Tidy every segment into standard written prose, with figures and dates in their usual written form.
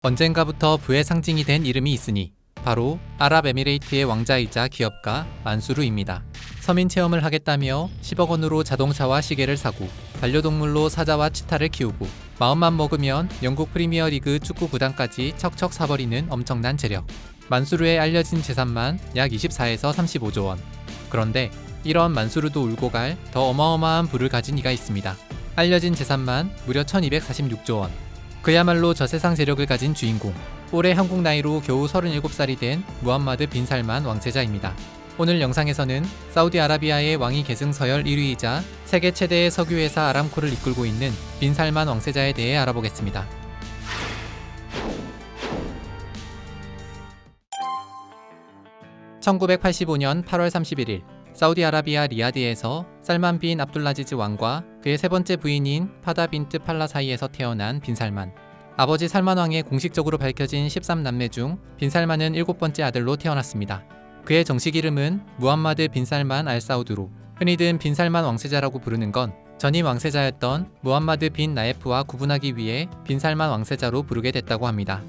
언젠가부터 부의 상징이 된 이름이 있으니 바로 아랍에미레이트의 왕자이자 기업가 만수르입니다. 서민 체험을 하겠다며 10억 원으로 자동차와 시계를 사고 반려동물로 사자와 치타를 키우고 마음만 먹으면 영국 프리미어리그 축구 구단까지 척척 사버리는 엄청난 재력. 만수르의 알려진 재산만 약 24에서 35조 원. 그런데 이런 만수르도 울고 갈 더 어마어마한 부를 가진 이가 있습니다. 알려진 재산만 무려 1246조 원. 그야말로 저세상 재력을 가진 주인공. 올해 한국 나이로 겨우 37살이 된 무함마드 빈 살만 왕세자입니다. 오늘 영상에서는 사우디아라비아의 왕위 계승 서열 1위이자 세계 최대의 석유회사 아람코를 이끌고 있는 빈 살만 왕세자에 대해 알아보겠습니다. (1985년 8월 31일) 사우디아라비아 리야드에서 살만 빈 압둘라지즈 왕과 그의 세 번째 부인인 파다 빈트 팔라 사이에서 태어난 빈 살만. 아버지 살만 왕의 공식적으로 밝혀진 13남매 중 빈 살만은 7번째 아들로 태어났습니다. 그의 정식 이름은 무함마드 빈 살만 알 사우드로, 흔히들 빈 살만 왕세자라고 부르는 건 전임 왕세자였던 무함마드 빈 나예프와 구분하기 위해 빈 살만 왕세자로 부르게 됐다고 합니다.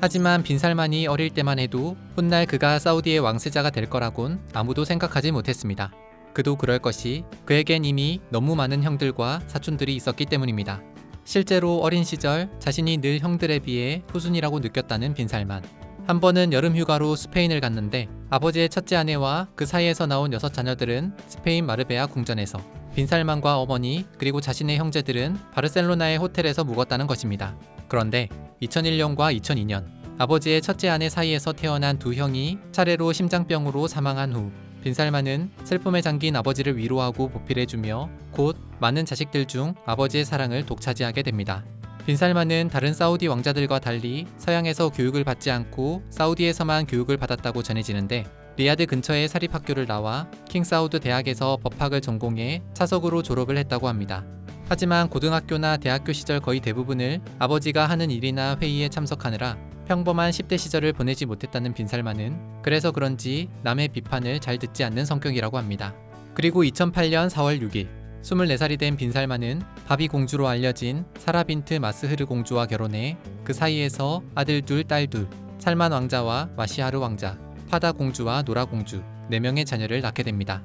하지만 빈 살만이 어릴 때만 해도 훗날 그가 사우디의 왕세자가 될 거라곤 아무도 생각하지 못했습니다. 그도 그럴 것이 그에겐 이미 너무 많은 형들과 사촌들이 있었기 때문입니다. 실제로 어린 시절 자신이 늘 형들에 비해 후순이라고 느꼈다는 빈 살만. 한 번은 여름 휴가로 스페인을 갔는데 아버지의 첫째 아내와 그 사이에서 나온 6자녀들은 스페인 마르베아 궁전에서, 빈 살만과 어머니 그리고 자신의 형제들은 바르셀로나의 호텔에서 묵었다는 것입니다. 그런데 2001년과 2002년 아버지의 첫째 아내 사이에서 태어난 두 형이 차례로 심장병으로 사망한 후 빈 살만은 슬픔에 잠긴 아버지를 위로하고 보필해주며 곧 많은 자식들 중 아버지의 사랑을 독차지하게 됩니다. 빈 살만은 다른 사우디 왕자들과 달리 서양에서 교육을 받지 않고 사우디에서만 교육을 받았다고 전해지는데, 리야드 근처의 사립학교를 나와 킹 사우드 대학에서 법학을 전공해 차석으로 졸업을 했다고 합니다. 하지만 고등학교나 대학교 시절 거의 대부분을 아버지가 하는 일이나 회의에 참석하느라 평범한 10대 시절을 보내지 못했다는 빈 살만은 그래서 그런지 남의 비판을 잘 듣지 않는 성격이라고 합니다. 그리고 2008년 4월 6일 24살이 된 빈 살만은 바비 공주로 알려진 사라 빈트 마스흐르 공주와 결혼해 그 사이에서 아들 둘, 딸 둘, 살만 왕자와 마시하르 왕자, 파다 공주와 노라 공주 4명의 자녀를 낳게 됩니다.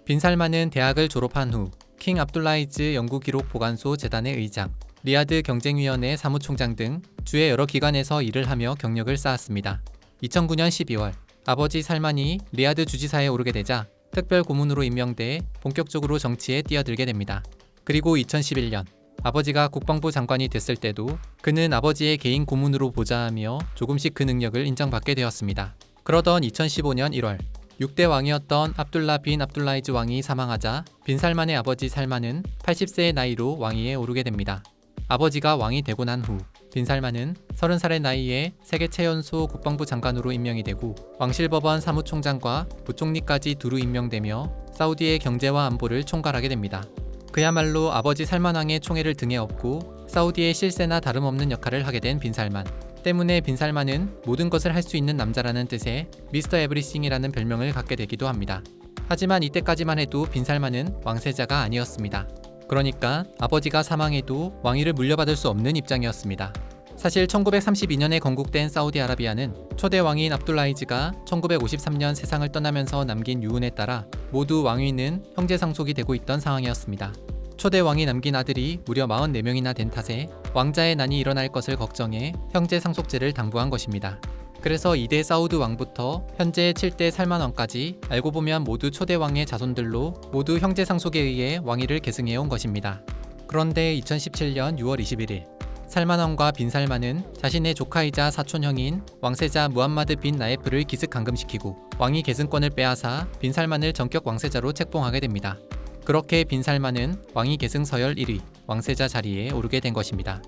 빈 살만은 대학을 졸업한 후 킹 압둘라이즈 연구기록보관소 재단의 의장, 리야드 경쟁위원회 사무총장 등 주의 여러 기관에서 일을 하며 경력을 쌓았습니다. 2009년 12월 아버지 살만이 리야드 주지사에 오르게 되자 특별 고문으로 임명돼 본격적으로 정치에 뛰어들게 됩니다. 그리고 2011년 아버지가 국방부 장관이 됐을 때도 그는 아버지의 개인 고문으로 보좌하며 조금씩 그 능력을 인정받게 되었습니다. 그러던 2015년 1월 6대 왕이었던 압둘라 빈 압둘라이즈 왕이 사망하자 빈 살만의 아버지 살만은 80세의 나이로 왕위에 오르게 됩니다. 아버지가 왕이 되고 난 후 빈 살만은 30살의 나이에 세계 최연소 국방부 장관으로 임명이 되고 왕실법원 사무총장과 부총리까지 두루 임명되며 사우디의 경제와 안보를 총괄하게 됩니다. 그야말로 아버지 살만 왕의 총애를 등에 업고 사우디의 실세나 다름없는 역할을 하게 된 빈 살만. 때문에 빈 살만은 모든 것을 할 수 있는 남자라는 뜻의 미스터 에브리싱이라는 별명을 갖게 되기도 합니다. 하지만 이때까지만 해도 빈 살만은 왕세자가 아니었습니다. 그러니까 아버지가 사망해도 왕위를 물려받을 수 없는 입장이었습니다. 사실 1932년에 건국된 사우디아라비아는 초대 왕인 압둘라이즈가 1953년 세상을 떠나면서 남긴 유언에 따라 모두 왕위는 형제 상속이 되고 있던 상황이었습니다. 초대 왕이 남긴 아들이 무려 44명이나 된 탓에 왕자의 난이 일어날 것을 걱정해 형제 상속제를 당부한 것입니다. 그래서 2대 사우드 왕부터 현재 7대 살만 왕까지 알고 보면 모두 초대 왕의 자손들로 모두 형제 상속에 의해 왕위를 계승해온 것입니다. 그런데 2017년 6월 21일 살만 왕과 빈 살만은 자신의 조카이자 사촌형인 왕세자 무함마드 빈 나예프를 기습 감금시키고 왕위 계승권을 빼앗아 빈 살만을 전격 왕세자로 책봉하게 됩니다. 그렇게 빈 살만은 왕위 계승 서열 1위, 왕세자 자리에 오르게 된 것입니다.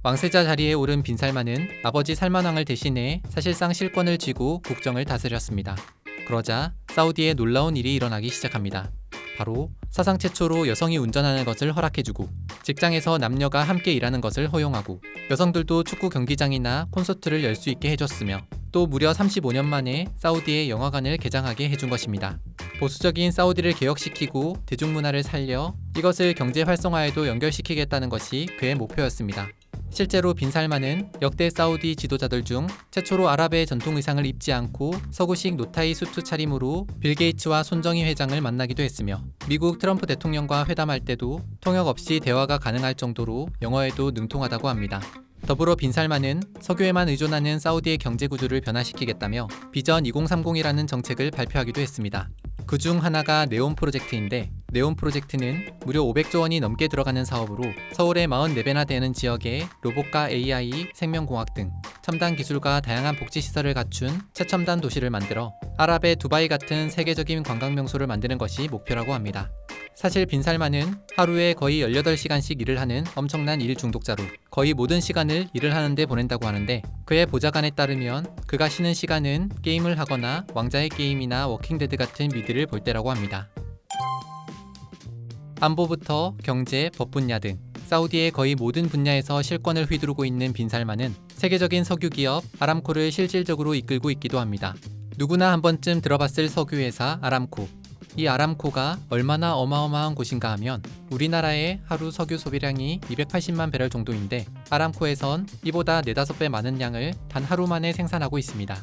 왕세자 자리에 오른 빈 살만은 아버지 살만 왕을 대신해 사실상 실권을 쥐고 국정을 다스렸습니다. 그러자 사우디에 놀라운 일이 일어나기 시작합니다. 바로 사상 최초로 여성이 운전하는 것을 허락해주고 직장에서 남녀가 함께 일하는 것을 허용하고 여성들도 축구 경기장이나 콘서트를 열 수 있게 해줬으며 또 무려 35년 만에 사우디의 영화관을 개장하게 해준 것입니다. 보수적인 사우디를 개혁시키고 대중문화를 살려 이것을 경제 활성화에도 연결시키겠다는 것이 그의 목표였습니다. 실제로 빈살만은 역대 사우디 지도자들 중 최초로 아랍의 전통 의상을 입지 않고 서구식 노타이 수트 차림으로 빌 게이츠와 손정희 회장을 만나기도 했으며 미국 트럼프 대통령과 회담할 때도 통역 없이 대화가 가능할 정도로 영어에도 능통하다고 합니다. 더불어 빈살만은 석유에만 의존하는 사우디의 경제 구조를 변화시키겠다며 비전 2030이라는 정책을 발표하기도 했습니다. 그 중 하나가 네온 프로젝트인데 네온 프로젝트는 무려 500조 원이 넘게 들어가는 사업으로 서울의 44배나 되는 지역에 로봇과 AI, 생명공학 등 첨단 기술과 다양한 복지시설을 갖춘 최첨단 도시를 만들어 아랍의 두바이 같은 세계적인 관광 명소를 만드는 것이 목표라고 합니다. 사실 빈살만은 하루에 거의 18시간씩 일을 하는 엄청난 일 중독자로 거의 모든 시간을 일을 하는데 보낸다고 하는데 그의 보좌관에 따르면 그가 쉬는 시간은 게임을 하거나 왕자의 게임이나 워킹데드 같은 미드를 볼 때라고 합니다. 안보부터 경제, 법 분야 등 사우디의 거의 모든 분야에서 실권을 휘두르고 있는 빈살만은 세계적인 석유 기업 아람코를 실질적으로 이끌고 있기도 합니다. 누구나 한 번쯤 들어봤을 석유회사 아람코. 이 아람코가 얼마나 어마어마한 곳인가 하면 우리나라의 하루 석유 소비량이 280만 배럴 정도인데 아람코에선 이보다 4-5배 많은 양을 단 하루 만에 생산하고 있습니다.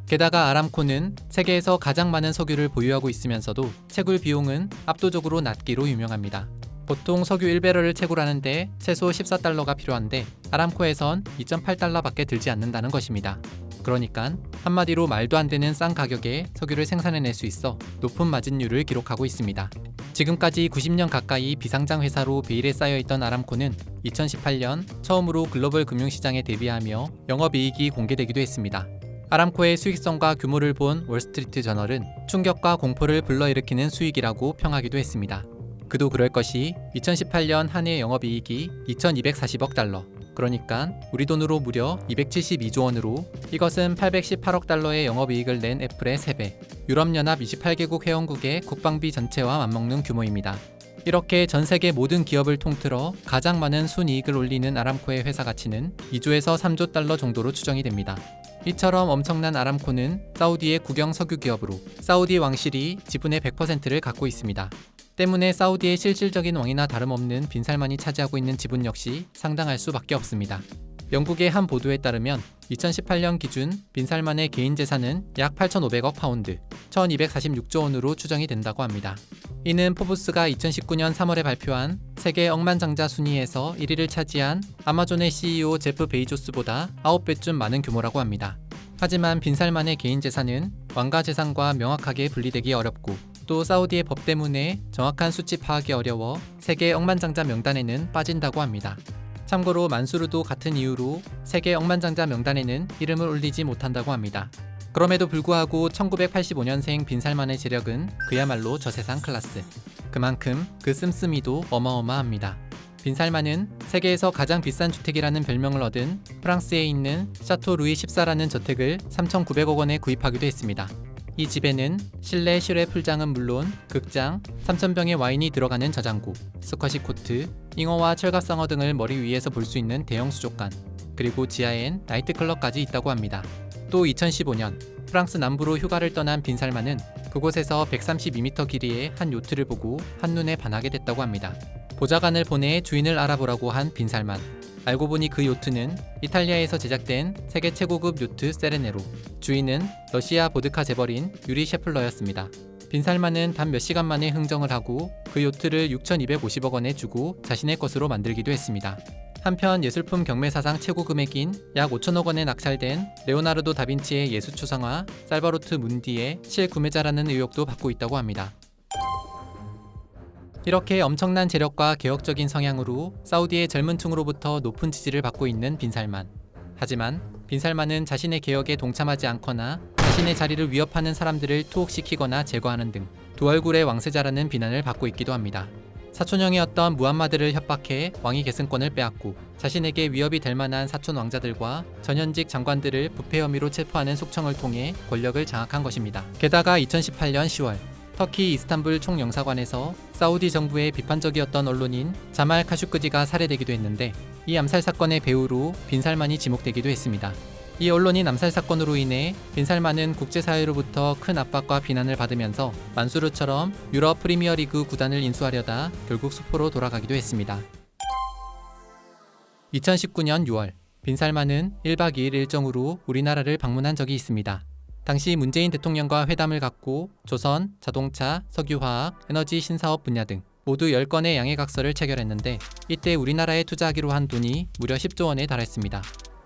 게다가 아람코는 세계에서 가장 많은 석유를 보유하고 있으면서도 채굴 비용은 압도적으로 낮기로 유명합니다. 보통 석유 1배럴을 채굴하는데 최소 14달러가 필요한데 아람코에선 2.8달러밖에 들지 않는다는 것입니다. 그러니까 한마디로 말도 안 되는 싼 가격에 석유를 생산해낼 수 있어 높은 마진율을 기록하고 있습니다. 지금까지 90년 가까이 비상장 회사로 베일에 쌓여있던 아람코는 2018년 처음으로 글로벌 금융시장에 데뷔하며 영업이익이 공개되기도 했습니다. 아람코의 수익성과 규모를 본 월스트리트 저널은 충격과 공포를 불러일으키는 수익이라고 평하기도 했습니다. 그도 그럴 것이 2018년 한 해 영업이익이 2240억 달러, 그러니까 우리 돈으로 무려 272조 원으로 이것은 818억 달러의 영업이익을 낸 애플의 3배, 유럽연합 28개국 회원국의 국방비 전체와 맞먹는 규모입니다. 이렇게 전 세계 모든 기업을 통틀어 가장 많은 순이익을 올리는 아람코의 회사 가치는 2조에서 3조 달러 정도로 추정이 됩니다. 이처럼 엄청난 아람코는 사우디의 국영 석유 기업으로 사우디 왕실이 지분의 100%를 갖고 있습니다. 때문에 사우디의 실질적인 왕이나 다름없는 빈살만이 차지하고 있는 지분 역시 상당할 수밖에 없습니다. 영국의 한 보도에 따르면 2018년 기준 빈살만의 개인 재산은 약 8,500억 파운드, 1,246조 원으로 추정이 된다고 합니다. 이는 포브스가 2019년 3월에 발표한 세계 억만장자 순위에서 1위를 차지한 아마존의 CEO 제프 베이조스보다 9배쯤 많은 규모라고 합니다. 하지만 빈살만의 개인 재산은 왕가 재산과 명확하게 분리되기 어렵고 또 사우디의 법 때문에 정확한 수치 파악이 어려워 세계 억만장자 명단에는 빠진다고 합니다. 참고로 만수르도 같은 이유로 세계 억만장자 명단에는 이름을 올리지 못한다고 합니다. 그럼에도 불구하고 1985년생 빈살만의 재력은 그야말로 저세상 클래스. 그만큼 그 씀씀이도 어마어마합니다. 빈살만은 세계에서 가장 비싼 주택이라는 별명을 얻은 프랑스에 있는 샤토 루이 14라는 저택을 3,900억 원에 구입하기도 했습니다. 이 집에는 실내 실외 풀장은 물론 극장, 3,000병의 와인이 들어가는 저장고, 스쿼시 코트, 잉어와 철갑상어 등을 머리 위에서 볼 수 있는 대형 수족관, 그리고 지하엔 나이트클럽까지 있다고 합니다. 또 2015년 프랑스 남부로 휴가를 떠난 빈살만은 그곳에서 132m 길이의 한 요트를 보고 한눈에 반하게 됐다고 합니다. 보좌관을 보내 주인을 알아보라고 한 빈살만. 알고 보니 그 요트는 이탈리아에서 제작된 세계 최고급 요트 세레네로, 주인은 러시아 보드카 재벌인 유리 셰플러였습니다. 빈살만은 단 몇 시간 만에 흥정을 하고 그 요트를 6,250억 원에 주고 자신의 것으로 만들기도 했습니다. 한편 예술품 경매사상 최고 금액인 약 5천억 원에 낙찰된 레오나르도 다빈치의 예수초상화 살바로트 문디의 실구매자라는 의혹도 받고 있다고 합니다. 이렇게 엄청난 재력과 개혁적인 성향으로 사우디의 젊은 층으로부터 높은 지지를 받고 있는 빈살만. 하지만 빈살만은 자신의 개혁에 동참하지 않거나 자신의 자리를 위협하는 사람들을 투옥시키거나 제거하는 등 두 얼굴의 왕세자라는 비난을 받고 있기도 합니다. 사촌형이었던 무함마드를 협박해 왕위 계승권을 빼앗고 자신에게 위협이 될 만한 사촌 왕자들과 전현직 장관들을 부패 혐의로 체포하는 속청을 통해 권력을 장악한 것입니다. 게다가 2018년 10월 터키 이스탄불 총영사관에서 사우디 정부에 비판적이었던 언론인 자말 카슈크지가 살해되기도 했는데 이 암살 사건의 배우로 빈살만이 지목되기도 했습니다. 이 언론인 암살 사건으로 인해 빈살만은 국제사회로부터 큰 압박과 비난을 받으면서 만수르처럼 유럽 프리미어리그 구단을 인수하려다 결국 수포로 돌아가기도 했습니다. 2019년 6월, 빈살만은 1박 2일 일정으로 우리나라를 방문한 적이 있습니다. 당시 문재인 대통령과 회담을 갖고 조선, 자동차, 석유화학, 에너지 신사업 분야 등 모두 10건의 양해각서를 체결했는데 이때 우리나라에 투자하기로 한 돈이 무려 10조 원에 달했습니다.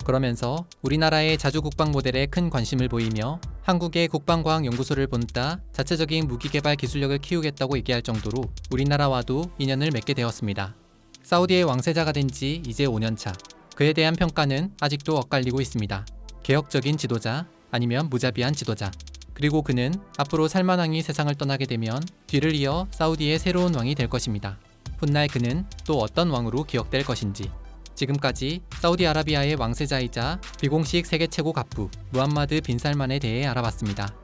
그러면서 우리나라의 자주국방 모델에 큰 관심을 보이며 한국의 국방과학연구소를 본따 자체적인 무기개발 기술력을 키우겠다고 얘기할 정도로 우리나라와도 인연을 맺게 되었습니다. 사우디의 왕세자가 된 지 이제 5년차. 그에 대한 평가는 아직도 엇갈리고 있습니다. 개혁적인 지도자 아니면 무자비한 지도자. 그리고 그는 앞으로 살만 왕이 세상을 떠나게 되면 뒤를 이어 사우디의 새로운 왕이 될 것입니다. 훗날 그는 또 어떤 왕으로 기억될 것인지. 지금까지 사우디아라비아의 왕세자이자 비공식 세계 최고 갑부 무함마드 빈살만에 대해 알아봤습니다.